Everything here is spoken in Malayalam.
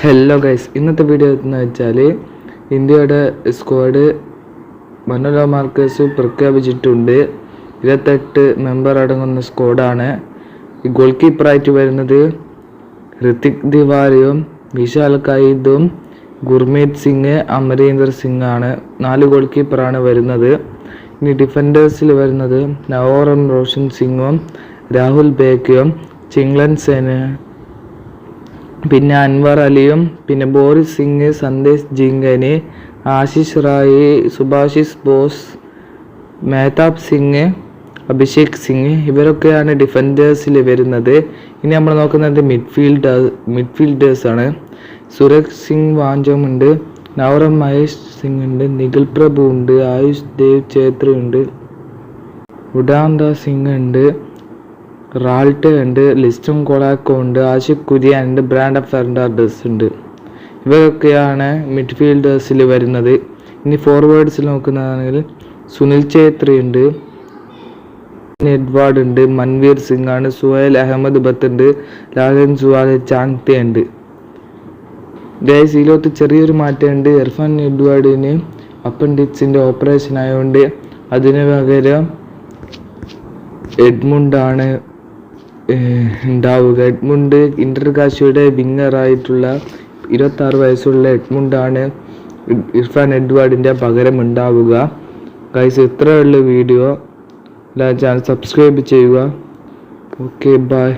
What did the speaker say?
ഹലോ ഗൈസ്, ഇന്നത്തെ വീഡിയോ എന്ന് വെച്ചാൽ ഇന്ത്യയുടെ സ്ക്വാഡ് മനോരമ മാർക്കേഴ്സ് പ്രഖ്യാപിച്ചിട്ടുണ്ട്. 28 മെമ്പർ അടങ്ങുന്ന സ്ക്വാഡാണ്. ഈ ഗോൾ കീപ്പറായിട്ട് വരുന്നത് ഋത്തിക് തിവാരിയും വിശാൽ കൈതും ഗുർമീത് സിംഗ് അമരീന്ദർ സിംഗ് ആണ്. 4 ഗോൾ കീപ്പറാണ് വരുന്നത്. ഇനി ഡിഫൻഡേഴ്സിൽ വരുന്നത് നവോറം റോഷൻ സിംഗും രാഹുൽ ബേക്കയും ചിങ്ലൻ സെന്, പിന്നെ അൻവർ അലിയും, പിന്നെ ബോറിസ് സിംഗ്, സന്ദേശ് ജിങ്കന്, ആശിഷ് റായി, സുഭാഷിസ് ബോസ്, മേഹ്താബ് സിംഗ്, അഭിഷേക് സിംഗ് ഇവരൊക്കെയാണ് ഡിഫൻഡേഴ്സിൽ വരുന്നത്. ഇനി നമ്മൾ നോക്കുന്നത് മിഡ്ഫീൽഡേഴ്സാണ്. സുരേഷ് സിംഗ് വാഞ്ചം ഉണ്ട്, നവറം മഹേഷ് സിംഗ് ഉണ്ട്, നിഖിൽ പ്രഭു ഉണ്ട്, ആയുഷ് ദേവ് ഛേത്രി ഉണ്ട്, ഉഡാന്ത സിംഗ് ഉണ്ട്, റാൾട്ട് ഉണ്ട്, ലിസ്റ്റം കൊളാക്കോ ഉണ്ട്, ആഷിഖ് കുര്യൻ ഉണ്ട്, ബ്രാൻഡ് ഫെർണാണ്ടസ് ഉണ്ട്. ഇവരൊക്കെയാണ് മിഡ്ഫീൽഡേഴ്സിൽ വരുന്നത്. ഇനി ഫോർവേഡ്സിൽ നോക്കുന്നതാണെങ്കിൽ സുനിൽ ഛേത്രി ഉണ്ട്, എഡ്വാർഡ് ഉണ്ട്, മൻവീർ സിംഗ് ആണ്, സുഹൈൽ അഹമ്മദ് ബത്ത് ഉണ്ട്, ലാലൻ സുവാലെ ചാങ്തെ ഉണ്ട്. ഗൈസ്, ഇതിലോട്ട് ചെറിയൊരു മാറ്റമുണ്ട്. ഇർഫാൻ എഡ്വാർഡിന് അപ്പൻഡിക്സിൻ്റെ ഓപ്പറേഷൻ ആയതുകൊണ്ട് അതിന് പകരം എഡ്മുണ്ടാണ് ഉണ്ടാവുക. എഡ്മുണ്ട് ഇന്റർകാശിയുടെ വിങ്ങറായിട്ടുള്ള 26 വയസ്സുള്ള എഡ്മുണ്ടാണ് ഇർഫാൻ എഡ്വാർഡിൻ്റെ പകരം ഉണ്ടാവുക. ഗൈസ്, ഇത്രയുള്ള വീഡിയോ ചാനൽ സബ്സ്ക്രൈബ് ചെയ്യുക. Okay, by.